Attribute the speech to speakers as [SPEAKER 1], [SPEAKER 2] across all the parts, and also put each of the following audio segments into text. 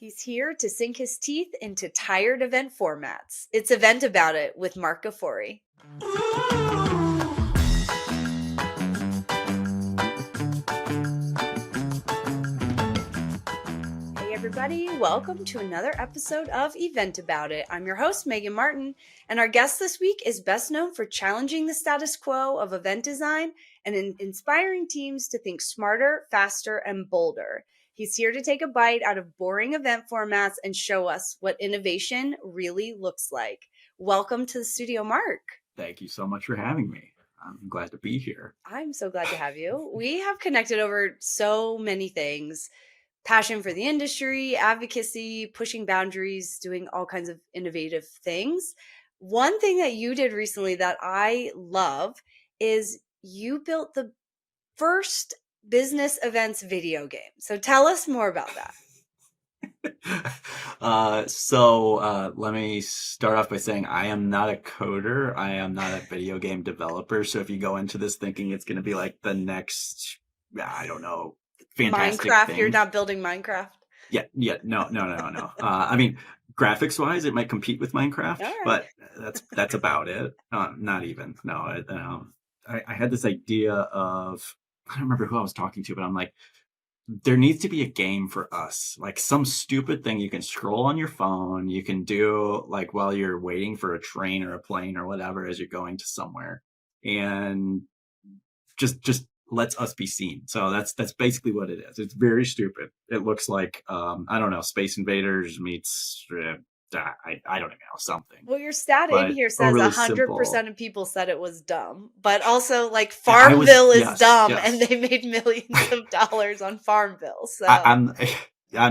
[SPEAKER 1] He's here to sink his teeth into tired event formats. It's Event About It with Marc Ghafoori. Hey everybody, welcome to another episode of Event About It. I'm your host, Megan Martin, and our guest this week is best known for challenging the status quo of event design and inspiring teams to think smarter, faster, and bolder. He's here to take a bite out of boring event formats and show us what innovation really looks like. Welcome to the studio, Marc.
[SPEAKER 2] Thank you so much for having me. I'm glad to be here.
[SPEAKER 1] I'm so glad to have you. We have connected over so many things: passion for the industry, advocacy, pushing boundaries, doing all kinds of innovative things. One thing that you did recently that I love is you built the first business events video game. So tell us more about that.
[SPEAKER 2] Let me start off by saying I am not a coder. I am not a video game developer. So if you go into this thinking it's going to be like the next, I don't know, fantastic
[SPEAKER 1] Minecraft,
[SPEAKER 2] thing.
[SPEAKER 1] you're not building Minecraft?
[SPEAKER 2] No. I mean, graphics wise, it might compete with Minecraft,
[SPEAKER 1] Right.
[SPEAKER 2] but that's about it. Not even. No, I had this idea of, I don't remember who I was talking to, but I'm like, there needs to be a game for us, like some stupid thing you can scroll on your phone, you can do like while you're waiting for a train or a plane or whatever as you're going to somewhere, and just lets us be seen. So that's basically what it is. It's very stupid. It looks like I don't know, Space Invaders meets I don't even know, something.
[SPEAKER 1] Well, your stat
[SPEAKER 2] But
[SPEAKER 1] in here says
[SPEAKER 2] really
[SPEAKER 1] 100% of people said it was dumb, but also like Farmville is dumb, and they made millions of dollars on Farmville. So
[SPEAKER 2] I'm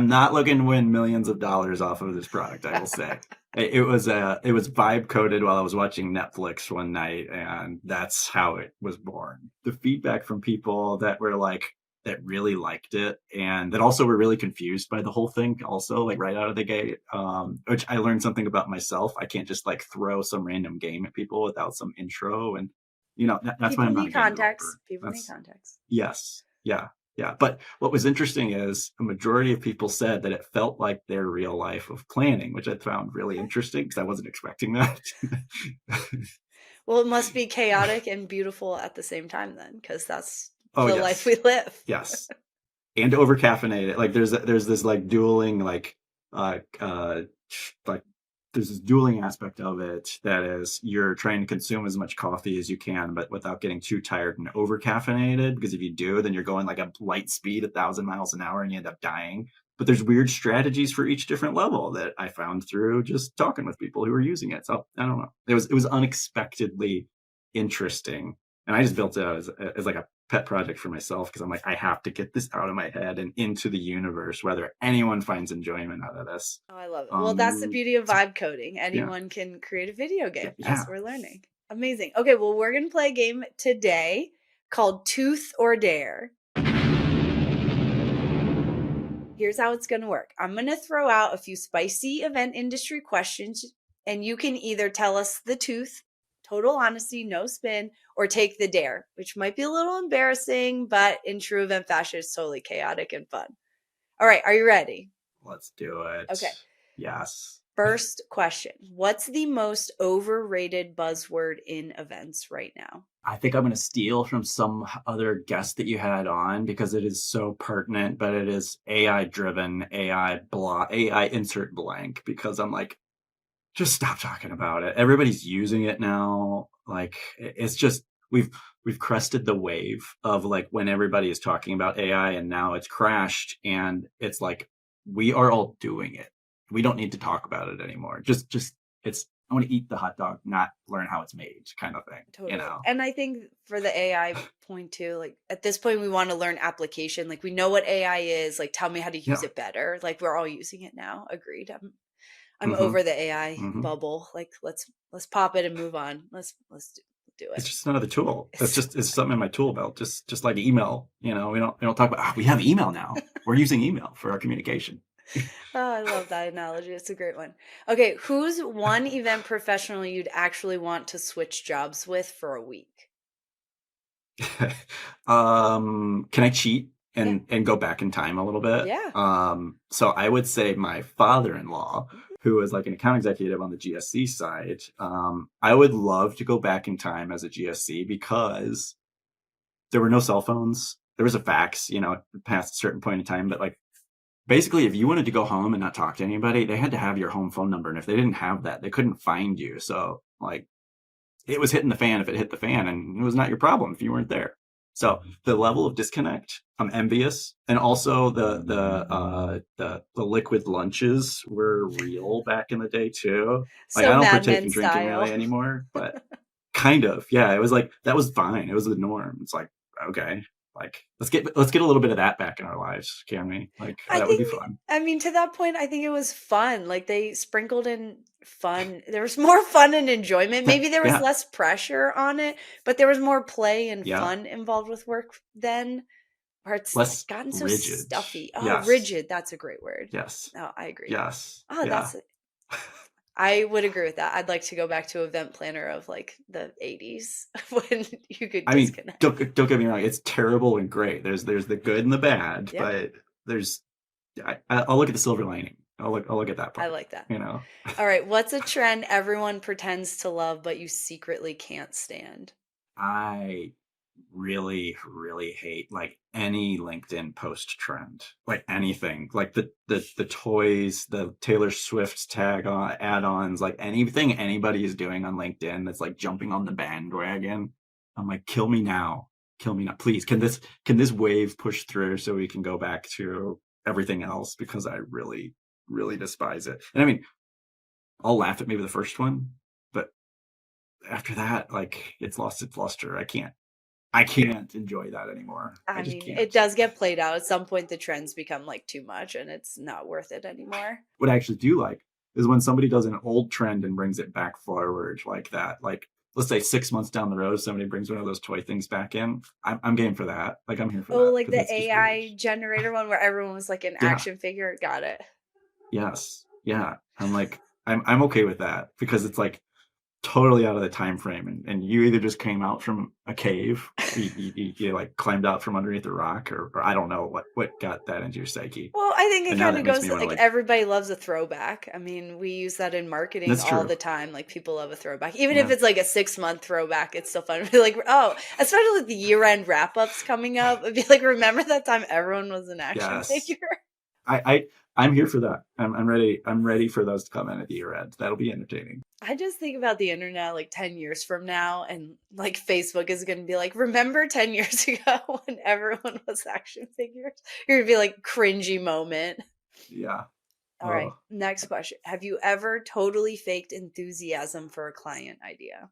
[SPEAKER 2] not looking to win millions of dollars off of this product, I will say. It was vibe coded while I was watching Netflix one night, and that's how it was born. The feedback from people that were like, that really liked it, and that also were really confused by the whole thing also, like right out of the gate, which I learned something about myself. I can't just like throw some random game at people without some intro, and that's why I'm not a game developer.
[SPEAKER 1] People need context.
[SPEAKER 2] Yes. Yeah. But what was interesting is a majority of people said that it felt like their real life of planning, which I found really interesting because I wasn't expecting that.
[SPEAKER 1] Well, it must be chaotic and beautiful at the same time then, because that's life we live.
[SPEAKER 2] Yes. And over caffeinated. Like there's this like dueling, like there's this dueling aspect of it that is you're trying to consume as much coffee as you can, but without getting too tired and over caffeinated, because if you do, then you're going like a light speed, 1,000 miles an hour, and you end up dying. But there's weird strategies for each different level that I found through just talking with people who were using it. So I don't know. It was unexpectedly interesting. And I just built it as like a pet project for myself, because I'm like, I have to get this out of my head and into the universe, whether anyone finds enjoyment out of this.
[SPEAKER 1] Oh, I love it. Well, that's the beauty of vibe coding. Anyone can create a video game as we're learning. Amazing. Okay, well, we're going to play a game today called Tooth or Dare. Here's how it's going to work. I'm going to throw out a few spicy event industry questions, and you can either tell us the tooth, total honesty, no spin, or take the dare, which might be a little embarrassing, but in true event fashion, it's totally chaotic and fun. All right, are you ready?
[SPEAKER 2] Let's do it.
[SPEAKER 1] Okay.
[SPEAKER 2] Yes.
[SPEAKER 1] First question. What's the most overrated buzzword in events right now?
[SPEAKER 2] I think I'm going to steal from some other guest that you had on because it is so pertinent, but it is AI driven, AI insert blank, because I'm like, just stop talking about it. Everybody's using it now. Like, it's just, we've crested the wave of like when everybody is talking about AI, and now it's crashed, and it's like, we are all doing it. We don't need to talk about it anymore. Just I want to eat the hot dog, not learn how it's made, kind of thing.
[SPEAKER 1] Totally. And I think for the AI point too, like at this point, we want to learn application. Like we know what AI is. Like, tell me how to use it better. Like we're all using it now. Agreed. I'm over the AI bubble. Like let's pop it and move on. Let's do it.
[SPEAKER 2] It's just another tool. It's something in my tool belt. Just like email. We don't talk about. We have email now. We're using email for our communication.
[SPEAKER 1] Oh, I love that analogy. It's a great one. Okay, who's one event professional you'd actually want to switch jobs with for a week?
[SPEAKER 2] Can I cheat and go back in time a little bit.
[SPEAKER 1] Yeah.
[SPEAKER 2] So I would say my father-in-law,
[SPEAKER 1] Mhm.
[SPEAKER 2] who was like an account executive on the GSC side, I would love to go back in time as a GSC because there were no cell phones. There was a fax, past a certain point in time, but like basically if you wanted to go home and not talk to anybody, they had to have your home phone number. And if they didn't have that, they couldn't find you. So like it was hitting the fan if it hit the fan, and it was not your problem if you weren't there. So the level of disconnect, I'm envious, and also the liquid lunches were real back in the day too. Like I
[SPEAKER 1] So
[SPEAKER 2] don't
[SPEAKER 1] Mad
[SPEAKER 2] partake
[SPEAKER 1] Men
[SPEAKER 2] in drinking
[SPEAKER 1] style.
[SPEAKER 2] really anymore, but kind of, yeah. It was like that was fine. It was the norm. It's like okay, like let's get a little bit of that back in our lives, can we? Like
[SPEAKER 1] I
[SPEAKER 2] that would be
[SPEAKER 1] think,
[SPEAKER 2] fun.
[SPEAKER 1] I mean, to that point, I think it was fun. Like they sprinkled in fun. There was more fun and enjoyment.
[SPEAKER 2] Yeah,
[SPEAKER 1] Maybe there was
[SPEAKER 2] yeah,
[SPEAKER 1] less pressure on it, but there was more play and
[SPEAKER 2] yeah.
[SPEAKER 1] fun involved with work then. Or it's like
[SPEAKER 2] Less
[SPEAKER 1] gotten so
[SPEAKER 2] rigid.
[SPEAKER 1] stuffy. Oh,
[SPEAKER 2] Yes,
[SPEAKER 1] rigid. That's a great word.
[SPEAKER 2] yes,
[SPEAKER 1] Oh, I agree.
[SPEAKER 2] yes,
[SPEAKER 1] Oh,
[SPEAKER 2] yeah.
[SPEAKER 1] I would agree with that. I'd like to go back to event planner of like the 80s when you could
[SPEAKER 2] I mean,
[SPEAKER 1] disconnect.
[SPEAKER 2] don't get me wrong. It's terrible and great. There's the good and the bad,
[SPEAKER 1] Yeah,
[SPEAKER 2] but there's I'll look at the silver lining. I'll look at that
[SPEAKER 1] I
[SPEAKER 2] part.
[SPEAKER 1] like that.
[SPEAKER 2] You know,
[SPEAKER 1] All right, what's a trend everyone pretends to love but you secretly can't stand?
[SPEAKER 2] I really hate like any LinkedIn post trend, like anything, like the toys, the Taylor Swift tag on add-ons, like anything anybody is doing on LinkedIn that's like jumping on the bandwagon. I'm like, kill me now, please. Can this wave push through so we can go back to everything else because I really despise it. And I mean, I'll laugh at maybe the first one, but after that, like it's lost its luster. I can't enjoy that anymore. I
[SPEAKER 1] I
[SPEAKER 2] just
[SPEAKER 1] mean, it
[SPEAKER 2] can't.
[SPEAKER 1] does get played out. At some point, the trends become like too much and it's not worth it anymore.
[SPEAKER 2] What I actually do like is when somebody does an old trend and brings it back forward like that. Like, let's say 6 months down the road, somebody brings one of those toy things back in. I'm game for that. Like, I'm here for
[SPEAKER 1] Oh,
[SPEAKER 2] that
[SPEAKER 1] like
[SPEAKER 2] because
[SPEAKER 1] the
[SPEAKER 2] it's just weird.
[SPEAKER 1] AI generator one where everyone was like an
[SPEAKER 2] Yeah.
[SPEAKER 1] action figure. Got it.
[SPEAKER 2] Yes. Yeah. I'm like, I'm okay with that because it's like totally out of the time frame, and you either just came out from a cave, you like climbed out from underneath a rock, or I don't know what got that into your psyche,
[SPEAKER 1] Well, I think it
[SPEAKER 2] and now
[SPEAKER 1] kind
[SPEAKER 2] that
[SPEAKER 1] of
[SPEAKER 2] makes
[SPEAKER 1] goes
[SPEAKER 2] me
[SPEAKER 1] to
[SPEAKER 2] want to
[SPEAKER 1] like
[SPEAKER 2] like.
[SPEAKER 1] everybody loves a throwback. I mean, we use that in marketing
[SPEAKER 2] That's
[SPEAKER 1] all
[SPEAKER 2] true.
[SPEAKER 1] the time. Like people love a throwback. Even if
[SPEAKER 2] Yeah.
[SPEAKER 1] it's like a 6 month throwback, it's still fun to be like, oh, especially with the year-end wrap-ups coming up. It'd be like, remember that time everyone was an action
[SPEAKER 2] Yes.
[SPEAKER 1] figure?
[SPEAKER 2] I'm here for that. I'm ready. I'm ready for those to come in at the year end. That'll be entertaining.
[SPEAKER 1] I just think about the internet like 10 years from now, and like Facebook is going to be like, remember 10 years ago when everyone was action figures? You're going to be like, cringy moment.
[SPEAKER 2] Yeah.
[SPEAKER 1] All right,
[SPEAKER 2] Oh
[SPEAKER 1] next question. Have you ever totally faked enthusiasm for a client idea?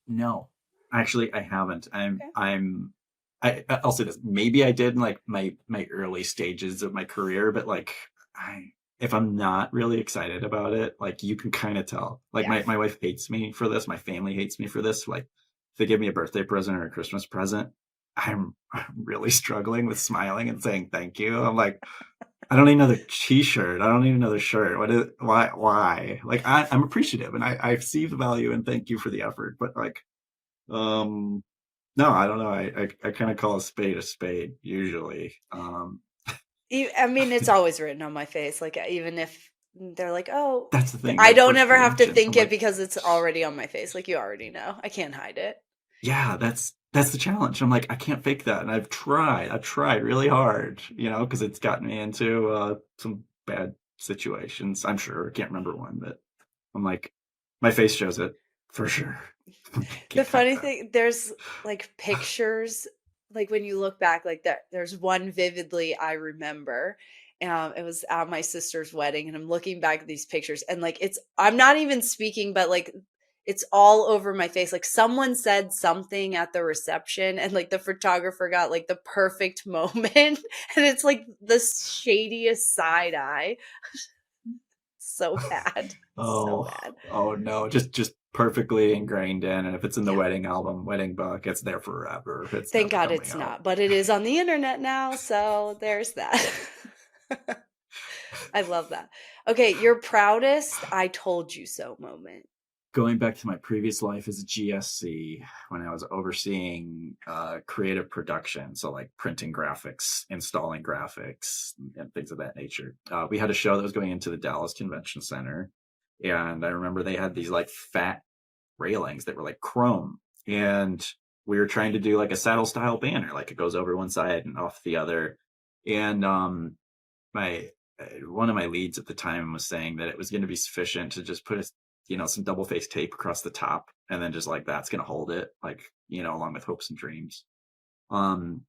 [SPEAKER 2] no, actually, I haven't.
[SPEAKER 1] Okay.
[SPEAKER 2] I'll say this. Maybe I did in like my early stages of my career, but like I if I'm not really excited about it, like you can kind of tell. Like
[SPEAKER 1] Yeah.
[SPEAKER 2] my wife hates me for this. My family hates me for this. Like if they give me a birthday present or a Christmas present, I'm really struggling with smiling and saying thank you. I'm like, I don't need another T-shirt. I don't need another shirt. What is why? Like I'm appreciative and I see the value and thank you for the effort, but like um no, I don't know. I kind of call a spade usually.
[SPEAKER 1] I mean, it's always written on my face. Like, even if they're like, oh,
[SPEAKER 2] That's the thing.
[SPEAKER 1] I
[SPEAKER 2] That
[SPEAKER 1] don't
[SPEAKER 2] first
[SPEAKER 1] ever have to
[SPEAKER 2] reaction. I'm
[SPEAKER 1] think it
[SPEAKER 2] like,
[SPEAKER 1] because it's already on my face. Like, you already know. I can't hide it.
[SPEAKER 2] yeah, that's the challenge. I'm like, I can't fake that, and I've tried really hard, because it's gotten me into some bad situations. I'm sure I can't remember one, but I'm like, my face shows it for sure.
[SPEAKER 1] The
[SPEAKER 2] Can't hide
[SPEAKER 1] funny
[SPEAKER 2] that.
[SPEAKER 1] thing, there's like pictures, like when you look back, like that, there's one vividly I remember. It was at my sister's wedding, and I'm looking back at these pictures, and like I'm not even speaking, but like it's all over my face. Like someone said something at the reception, and like the photographer got like the perfect moment, and it's like the shadiest side eye. So bad. So
[SPEAKER 2] Oh,
[SPEAKER 1] bad.
[SPEAKER 2] oh no, just perfectly ingrained in, and if it's in the
[SPEAKER 1] Yeah.
[SPEAKER 2] wedding album, wedding book, it's there forever. It's
[SPEAKER 1] Thank
[SPEAKER 2] never
[SPEAKER 1] God
[SPEAKER 2] coming
[SPEAKER 1] it's
[SPEAKER 2] out.
[SPEAKER 1] not, but it is on the internet now, so there's that. I love that. Okay, your proudest I told you so moment.
[SPEAKER 2] going back to my previous life as a GSC, when I was overseeing creative production, so like printing graphics, installing graphics, and things of that nature. We had a show that was going into the Dallas Convention Center, and I remember they had these like fat railings that were like chrome, and we were trying to do like a saddle style banner, like it goes over one side and off the other. And my one of my leads at the time was saying that it was going to be sufficient to just put some double face tape across the top, and then just like that's going to hold it, like along with hopes and dreams. um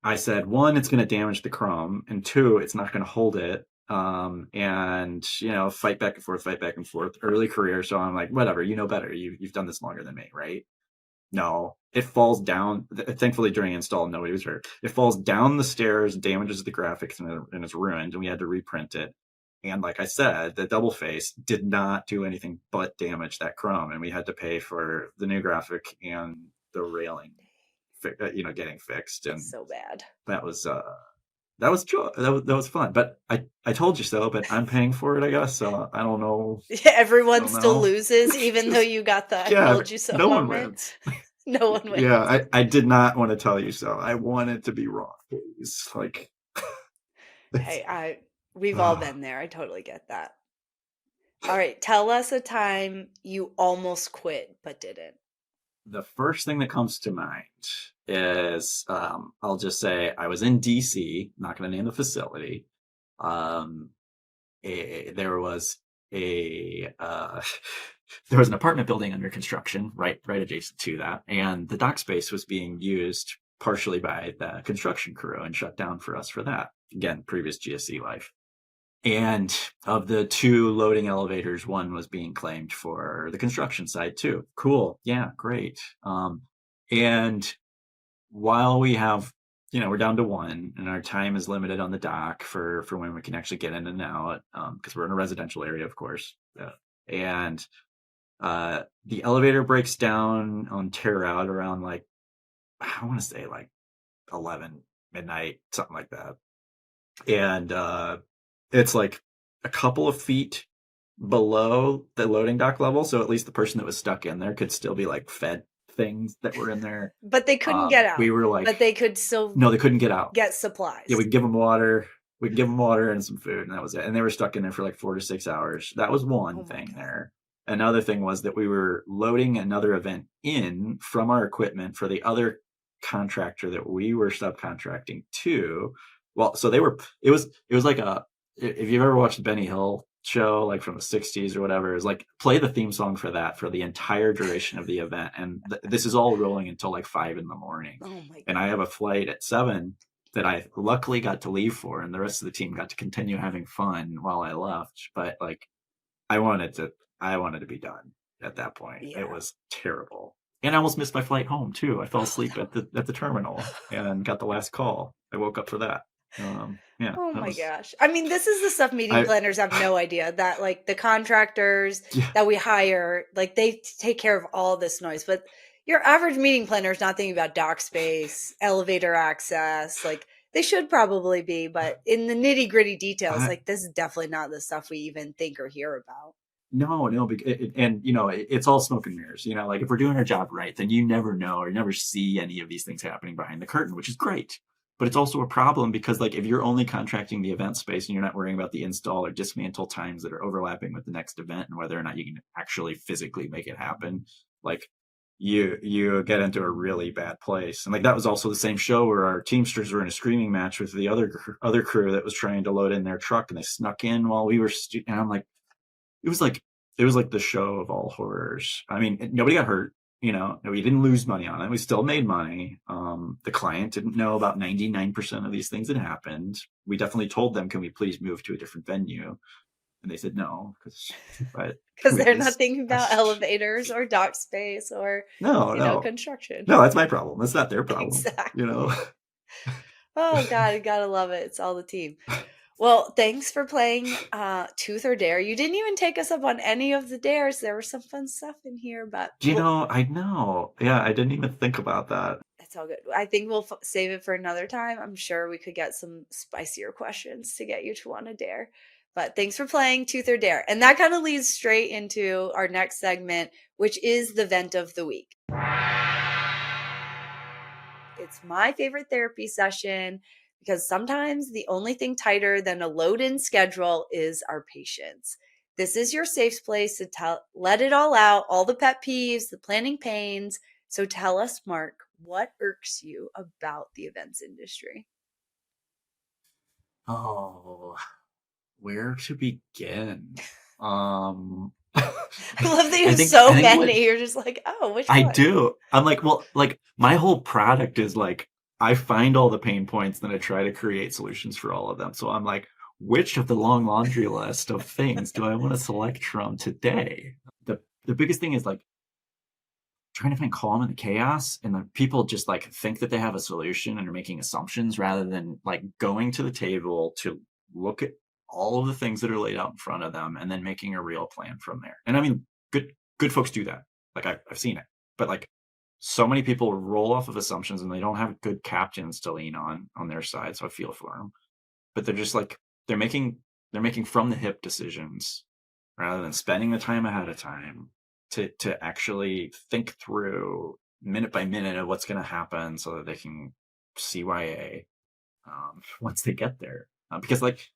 [SPEAKER 2] I said, one, it's going to damage the chrome, and two, it's not going to hold it. And fight back and forth, early career, so I'm like, whatever, you know better, you've done this longer than me, right? No, it falls down. Thankfully, during install, nobody was hurt. It falls down the stairs, damages the graphics, and is ruined, and we had to reprint it. And like I said, the double face did not do anything but damage that chrome, and we had to pay for the new graphic and the railing, getting fixed. And
[SPEAKER 1] So bad.
[SPEAKER 2] that was that was fun. But I told you so. But I'm paying for it, I guess. So I don't know.
[SPEAKER 1] Everyone still loses, even though you got the "I told you so"
[SPEAKER 2] no one
[SPEAKER 1] moment.
[SPEAKER 2] wins.
[SPEAKER 1] No one wins.
[SPEAKER 2] Yeah, I did not want to tell you so. I want it to be wrong, please. Like,
[SPEAKER 1] hey, we've all been there. I totally get that. All right, tell us a time you almost quit but didn't.
[SPEAKER 2] The first thing that comes to mind is I'll just say I was in DC. Not going to name the facility. There was a there was an apartment building under construction right adjacent to that, and the dock space was being used partially by the construction crew and shut down for us for that. Again, previous GSC life. And of the two loading elevators, one was being claimed for the construction side too. Cool. Yeah, great. And while we have, we're down to one, and our time is limited on the dock for when we can actually get in and out, because we're in a residential area, of course. And the elevator breaks down on tear out around like, I want to say like 11 midnight, something like that. And it's like a couple of feet below the loading dock level, so at least the person that was stuck in there could still be like fed things that were in there.
[SPEAKER 1] But they couldn't get out.
[SPEAKER 2] We were like,
[SPEAKER 1] but they could still.
[SPEAKER 2] No, they couldn't get out.
[SPEAKER 1] Get supplies.
[SPEAKER 2] Yeah, we'd give them water. We'd give them water and some food, and that was it. And they were stuck in there for like 4 to 6 hours. That was one thing there. Another thing was that we were loading another event in from our equipment for the other contractor that we were subcontracting to. Well, so it was like if you've ever watched the Benny Hill show, like from the 60s or whatever, is like play the theme song for that for the entire duration of the event. And this is all rolling until like 5 a.m.
[SPEAKER 1] Oh my God.
[SPEAKER 2] And I have a flight at 7 that I luckily got to leave for, and the rest of the team got to continue having fun while I left. But like, I wanted to be done at that point. Yeah. It was terrible. And I almost missed my flight home too. I fell asleep at the terminal and got the last call. I woke up for that. Yeah.
[SPEAKER 1] Oh my gosh. I mean, this is the stuff meeting planners have no idea that like the contractors that we hire, like they take care of all this noise, but your average meeting planner is not thinking about dock space, elevator access. Like they should probably be, but in the nitty gritty details, like this is definitely not the stuff we even think or hear about.
[SPEAKER 2] No, and it's all smoke and mirrors. Like if we're doing our job right, then you never know or never see any of these things happening behind the curtain, which is great. But it's also a problem because like if you're only contracting the event space and you're not worrying about the install or dismantle times that are overlapping with the next event and whether or not you can actually physically make it happen, like you get into a really bad place. And like that was also the same show where our Teamsters were in a screaming match with the other crew that was trying to load in their truck, and they snuck in while we were and I'm like, it was like the show of all horrors. I mean, nobody got hurt. We didn't lose money on it. We still made money. The client didn't know about 99% of these things that happened. We definitely told them, can we please move to a different venue? And they said no,
[SPEAKER 1] because they're not thinking about elevators or dock space or construction.
[SPEAKER 2] No, that's my problem. That's not their problem.
[SPEAKER 1] Exactly. Oh God, you gotta love it. It's all the team. Well, thanks for playing Truth or Dare. You didn't even take us up on any of the dares. There was some fun stuff in here, but
[SPEAKER 2] I know. Yeah, I didn't even think about that.
[SPEAKER 1] It's all good. I think we'll save it for another time. I'm sure we could get some spicier questions to get you to want to dare. But thanks for playing Truth or Dare. And that kind of leads straight into our next segment, which is the vent of the week. It's my favorite therapy session because sometimes the only thing tighter than a load-in schedule is our patience. This is your safe place to let it all out, all the pet peeves, the planning pains. So tell us, Mark, what irks you about the events industry?
[SPEAKER 2] Oh, where to begin?
[SPEAKER 1] I love that you
[SPEAKER 2] I
[SPEAKER 1] have
[SPEAKER 2] think
[SPEAKER 1] so
[SPEAKER 2] what
[SPEAKER 1] many. You're just like, oh, which
[SPEAKER 2] I
[SPEAKER 1] one?
[SPEAKER 2] do. I'm like, well, like my whole product is like I find all the pain points, then I try to create solutions for all of them. So I'm like, which of the long laundry list of things do I want to select from today? The biggest thing is like trying to find calm in the chaos, and then people just like think that they have a solution and are making assumptions rather than like going to the table to look at all of the things that are laid out in front of them and then making a real plan from there. And I mean, good folks do that. Like I've seen it, but like so many people roll off of assumptions and they don't have good captains to lean on their side. So I feel for them, but they're just like they're making from the hip decisions rather than spending the time ahead of time to actually think through minute by minute of what's going to happen so that they can CYA once they get there. Because like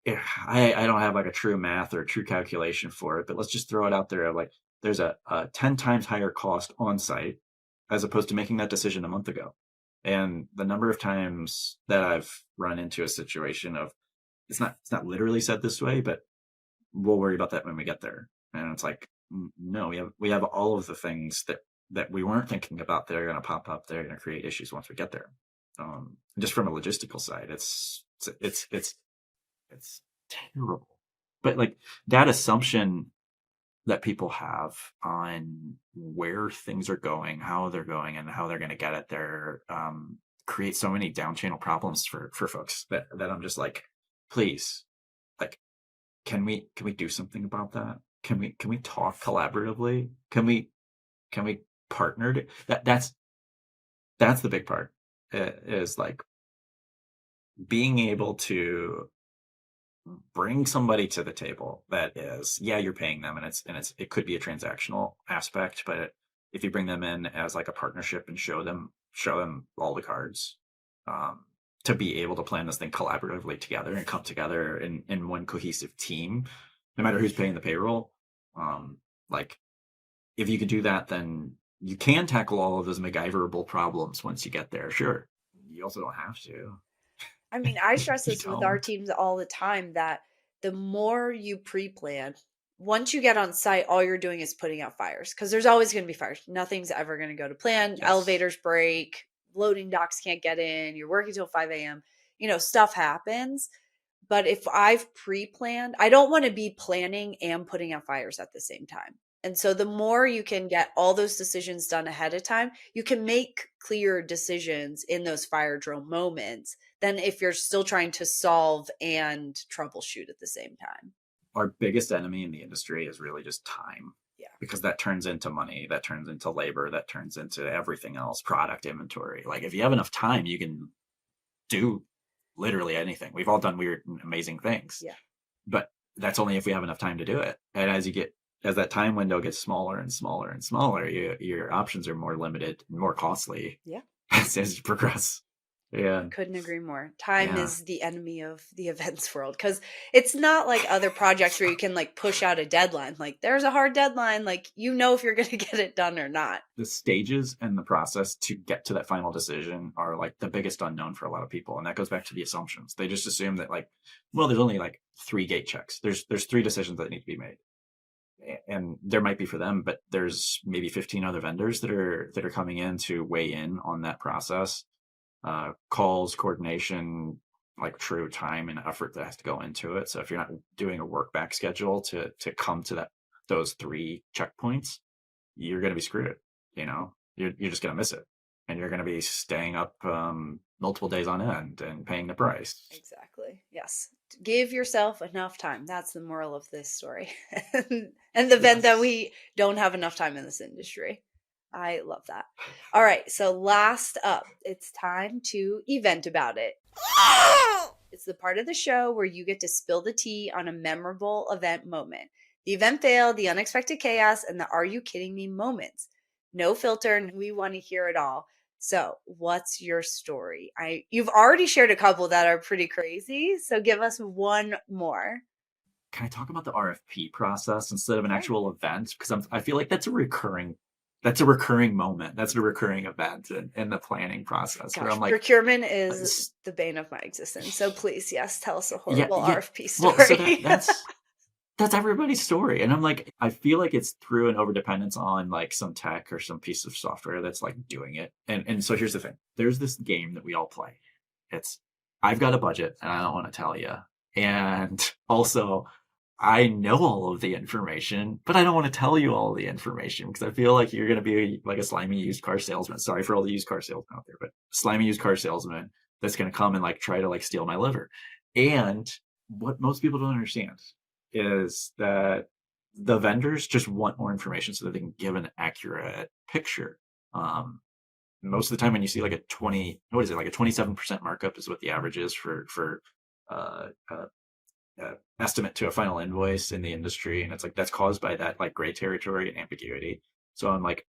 [SPEAKER 2] I don't have like a true math or a true calculation for it, but let's just throw it out there. Like there's a 10 times higher cost on site as opposed to making that decision a month ago. And the number of times that I've run into a situation of it's not literally said this way, but we'll worry about that when we get there. And it's like, no, we have all of the things that we weren't thinking about that are going to pop up. They're going to create issues once we get there. Just from a logistical side, it's terrible. But like that assumption that people have on where things are going, how they're going, and how they're going to get it there, create so many down channel problems for folks that I'm just like, please, like, can we do something about that? Can we talk collaboratively? Can we partner? That's the big part, is like being able to bring somebody to the table that is, yeah, you're paying them, and it could be a transactional aspect, but if you bring them in as like a partnership and show them all the cards, to be able to plan this thing collaboratively together and come together in one cohesive team, no matter who's paying the payroll. Like if you could do that, then you can tackle all of those MacGyverable problems once you get there. Sure. You also don't have to.
[SPEAKER 1] I mean, I stress
[SPEAKER 2] You
[SPEAKER 1] this with our
[SPEAKER 2] don't.
[SPEAKER 1] teams all the time that the more you pre-plan, once you get on site, all you're doing is putting out fires because there's always going to be fires. Nothing's ever going to go to plan.
[SPEAKER 2] Yes.
[SPEAKER 1] Elevators break, loading docks can't get in, you're working till 5 a.m. Stuff happens. But if I've pre-planned, I don't want to be planning and putting out fires at the same time. And so the more you can get all those decisions done ahead of time, you can make clear decisions in those fire drill moments than if you're still trying to solve and troubleshoot at the same time.
[SPEAKER 2] Our biggest enemy in the industry is really just time,
[SPEAKER 1] Yeah.
[SPEAKER 2] because that turns into money, that turns into labor, that turns into everything else, product inventory. Like if you have enough time, you can do literally anything. We've all done weird and amazing things,
[SPEAKER 1] Yeah.
[SPEAKER 2] but that's only if we have enough time to do it. And as that time window gets smaller and smaller and smaller, your options are more limited and more costly
[SPEAKER 1] Yeah.
[SPEAKER 2] as you progress. Yeah.
[SPEAKER 1] Couldn't agree more. Time
[SPEAKER 2] Yeah.
[SPEAKER 1] is the enemy of the events world because it's not like other projects where you can like push out a deadline. Like there's a hard deadline, like if you're going to get it done or not.
[SPEAKER 2] The stages and the process to get to that final decision are like the biggest unknown for a lot of people. And that goes back to the assumptions. They just assume that like, well, there's only like 3 gate checks. There's 3 decisions that need to be made. And there might be for them, but there's maybe 15 other vendors that are coming in to weigh in on that process. Calls, coordination, like true time and effort that has to go into it. So if you're not doing a work back schedule to come to those 3 checkpoints, you're going to be screwed. You're just going to miss it, and you're going to be staying up multiple days on end and paying the price.
[SPEAKER 1] Exactly. Yes. Give yourself enough time. That's the moral of this story. And the vent that we don't have enough time in this industry. I love that. All right. So last up, it's time to event about it. It's the part of the show where you get to spill the tea on a memorable event moment. The event fail, the unexpected chaos, and the are you kidding me moments. No filter, and we want to hear it all. So, what's your story? You've already shared a couple that are pretty crazy, so give us one more.
[SPEAKER 2] Can I talk about the RFP process instead of an
[SPEAKER 1] Sure.
[SPEAKER 2] actual event? Because I feel like that's a recurring moment. That's a recurring event in the planning process where I'm
[SPEAKER 1] Gosh,
[SPEAKER 2] like,
[SPEAKER 1] procurement is
[SPEAKER 2] s-
[SPEAKER 1] the bane of my existence. So please, yes, tell us a
[SPEAKER 2] yeah,
[SPEAKER 1] horrible
[SPEAKER 2] yeah.
[SPEAKER 1] RFP
[SPEAKER 2] Well, so
[SPEAKER 1] story.
[SPEAKER 2] that's everybody's story. And I'm like, I feel like it's through an overdependence on like some tech or some piece of software that's like doing it. And so here's the thing. There's this game that we all play. It's I've got a budget and I don't want to tell you. And also I know all of the information, but I don't want to tell you all the information because I feel like you're going to be like a slimy used car salesman. Sorry for all the used car salesmen out there, but slimy used car salesman that's going to come and like try to like steal my liver. And what most people don't understand is that the vendors just want more information so that they can give an accurate picture. Um, Most of the time when you see like a 20, what is it, like a 27% markup is what the average is for uh, uh, estimate to a final invoice in the industry, and it's like that's caused by that like gray territory and ambiguity. So I'm like,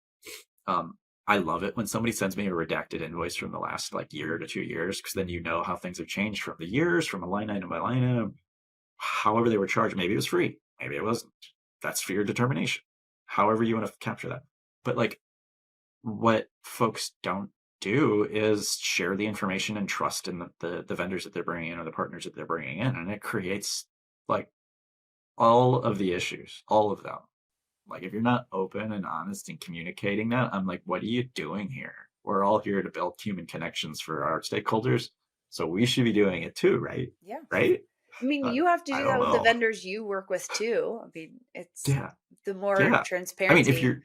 [SPEAKER 2] um, I love it when somebody sends me a redacted invoice from the last like year to 2 years, because then you know how things have changed from the years, from a line item by line item, however they were charged. Maybe it was free, maybe it wasn't. That's for your determination. However you want to capture that. But like what folks don't do is share the information and trust in the vendors that they're bringing in or the partners that they're bringing in, and it creates like all of the issues, all of them. Like if you're not open and honest and communicating that, I'm like, what are you doing here? We're all here to build human connections for our stakeholders, so we should be doing it too, right?
[SPEAKER 1] Yeah.
[SPEAKER 2] Right?
[SPEAKER 1] I mean, you have to
[SPEAKER 2] I
[SPEAKER 1] do
[SPEAKER 2] don't
[SPEAKER 1] that with the
[SPEAKER 2] know.
[SPEAKER 1] vendors you work with too. I mean, it's
[SPEAKER 2] Yeah,
[SPEAKER 1] the more
[SPEAKER 2] yeah. I mean, if
[SPEAKER 1] transparency.
[SPEAKER 2] you're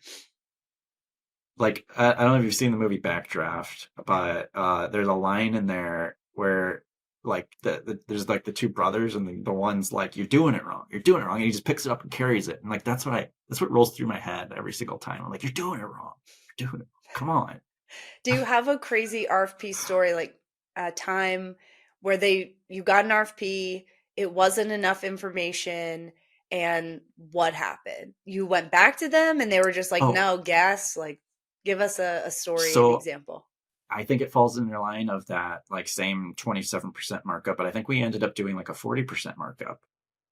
[SPEAKER 2] like, I don't know if you've seen the movie Backdraft, but there's a line in there where like there's like the two brothers, and the one's like, you're doing it wrong, you're doing it wrong, and he just picks it up and carries it, and like that's what rolls through my head every single time. I'm like, you're doing it wrong, you're doing it, come on.
[SPEAKER 1] Do you have a crazy RFP story, like a time where you got an RFP, it wasn't enough information, and what happened? You went back to them and they were just like,
[SPEAKER 2] Oh,
[SPEAKER 1] no, guess, like give us a story, an
[SPEAKER 2] so
[SPEAKER 1] example.
[SPEAKER 2] I think it falls in your line of that like same 27% markup, but I think we ended up doing like a 40% markup,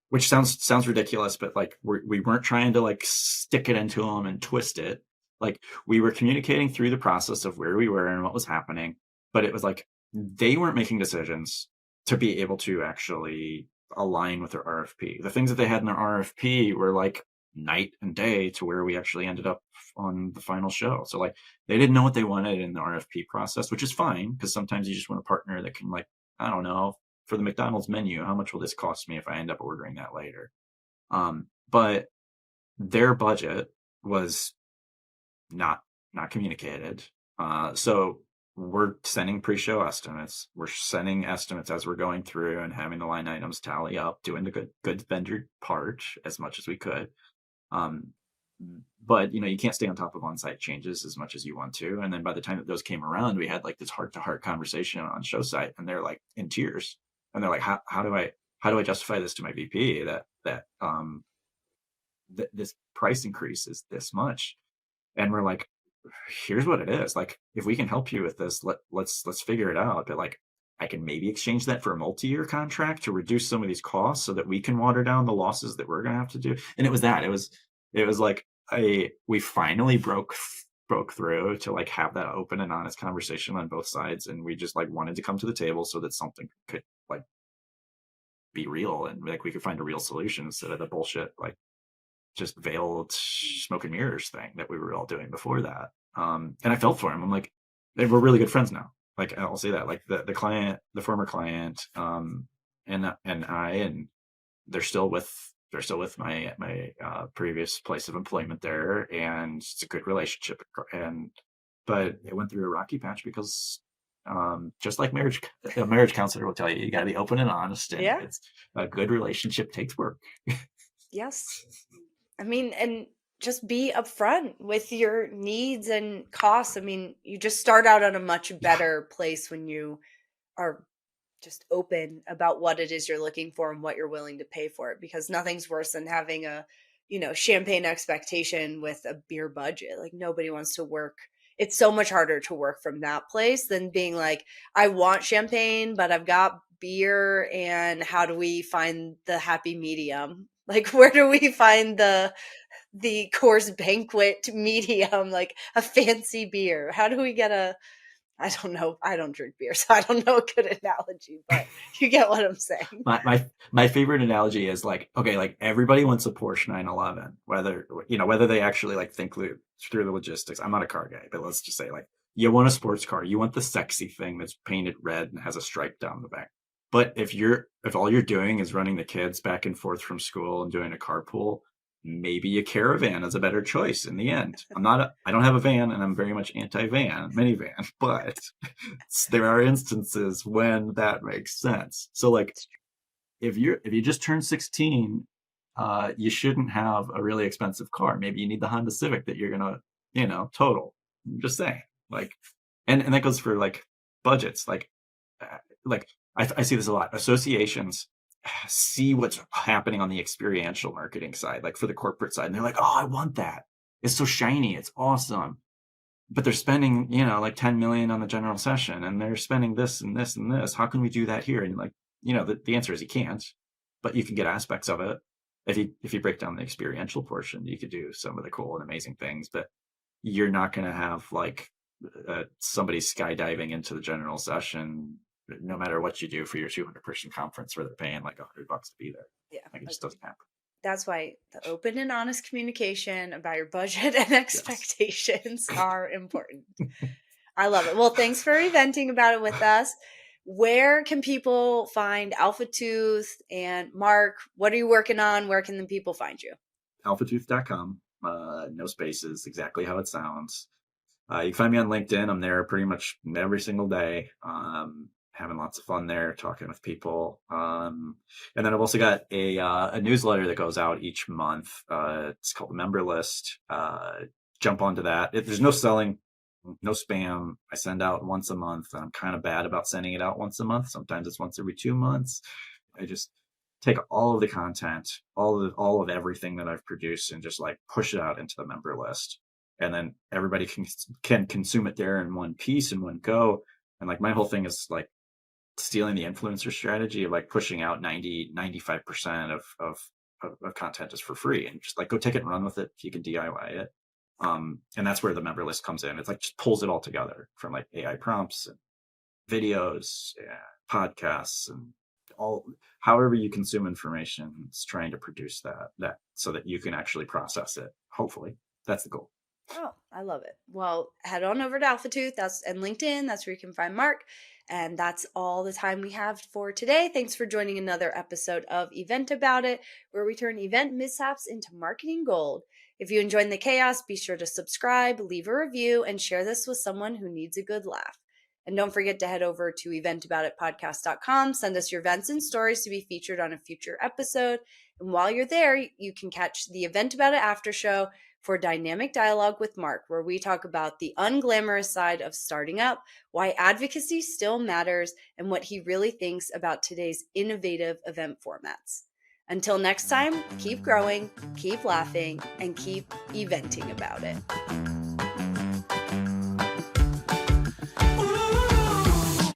[SPEAKER 2] which sounds ridiculous, but like we weren't trying to like stick it into them and twist it. Like we were communicating through the process of where we were and what was happening, but it was like they weren't making decisions to be able to actually align with their RFP. The things that they had in their RFP were like night and day to where we actually ended up on the final show. So like they didn't know what they wanted in the RFP process, which is fine because sometimes you just want a partner that can like, I don't know, for the McDonald's menu, how much will this cost me if I end up ordering that later? But their budget was not not communicated. So we're sending pre-show estimates. We're sending estimates as we're going through and having the line items tally up, doing the good vendor part as much as we could. Um, but you can't stay on top of on-site changes as much as you want to. And then by the time that those came around, we had like this heart-to-heart conversation on show site, and they're like in tears, and they're like, how do I justify this to my VP that this price increase is this much? And we're like, here's what it is. Like, if we can help you with this, let's figure it out. But like, I can maybe exchange that for a multi-year contract to reduce some of these costs so that we can water down the losses that we're gonna have to do. And it was like we finally broke through to like have that open and honest conversation on both sides, and we just like wanted to come to the table so that something could like be real, and like we could find a real solution instead of the bullshit like just veiled smoke and mirrors thing that we were all doing before that. And I felt for him. I'm like, we're really good friends now. Like I'll say that, like the client, the former client, and I, and they're still with my previous place of employment there, and it's a good relationship. And but it went through a rocky patch because just like marriage, a marriage counselor will tell you, you got to be open and honest, and
[SPEAKER 1] Yeah.
[SPEAKER 2] it's a good relationship takes work.
[SPEAKER 1] Yes. I mean, and just be upfront with your needs and costs. I mean, you just start out on a much
[SPEAKER 2] Yeah.
[SPEAKER 1] better place when you are just open about what it is you're looking for and what you're willing to pay for it, because nothing's worse than having a, champagne expectation with a beer budget. Like nobody wants to work. It's so much harder to work from that place than being like, I want champagne, but I've got beer, and how do we find the happy medium? Like where do we find the course banquet medium, like a fancy beer? How do we get I don't know. I don't drink beer, so I don't know a good analogy, but you get what I'm saying.
[SPEAKER 2] My favorite analogy is like, okay, like everybody wants a Porsche 911, whether they actually like think through the logistics. I'm not a car guy, but let's just say like you want a sports car, you want the sexy thing that's painted red and has a stripe down the back. But if all you're doing is running the kids back and forth from school and doing a carpool, maybe a caravan is a better choice in the end. I don't have a van, and I'm very much anti-van, minivan, but there are instances when that makes sense. So like if you just turned 16, you shouldn't have a really expensive car. Maybe you need the Honda Civic that you're gonna, total. I'm just saying, like, and that goes for like budgets. Like I see this a lot. Associations see what's happening on the experiential marketing side, like for the corporate side, and they're like, oh, I want that. It's so shiny. It's awesome. But they're spending, like 10 million on the general session, and they're spending this and this and this. How can we do that here? And like, the answer is you can't, but you can get aspects of it. If you break down the experiential portion, you could do some of the cool and amazing things, but you're not going to have like somebody skydiving into the general session, no matter what you do for your 200-person conference where they're paying like $100 to be there.
[SPEAKER 1] Yeah.
[SPEAKER 2] Like it just doesn't happen.
[SPEAKER 1] That's why the open and honest communication about your budget and expectations are important. I love it. Well, thanks for eventing about it with us. Where can people find Alpha Tooth and Marc? What are you working on? Where can the people find you?
[SPEAKER 2] alphatooth.com. No spaces, exactly how it sounds. You can find me on LinkedIn. I'm there pretty much every single day. Having lots of fun there, talking with people. And then I've also got a newsletter that goes out each month. It's called the Member List. Jump onto that. There's no selling, no spam. I send out once a month. I'm kind of bad about sending it out once a month. Sometimes it's once every 2 months. I just take all of the content, all of everything that I've produced, and just like push it out into the member list. And then everybody can consume it there in one piece, in one go. And like my whole thing is like stealing the influencer strategy of like pushing out 95% of content just for free, and just like go take it and run with it if you can DIY it. And that's where the member list comes in. It's like just pulls it all together from like AI prompts and videos, podcasts, and all, however you consume information. It's trying to produce that so that you can actually process it. Hopefully that's the goal.
[SPEAKER 1] Oh, I love it. Well, head on over to Alpha Tooth and LinkedIn. That's where you can find Marc. And that's all the time we have for today. Thanks for joining another episode of Event About It, where we turn event mishaps into marketing gold. If you enjoyed the chaos, be sure to subscribe, leave a review, and share this with someone who needs a good laugh. And don't forget to head over to eventaboutitpodcast.com. Send us your events and stories to be featured on a future episode. And while you're there, you can catch the Event About It after show for dynamic dialogue with Marc, where we talk about the unglamorous side of starting up, why advocacy still matters, and what he really thinks about today's innovative event formats. Until next time, keep growing, keep laughing, and keep eventing about it.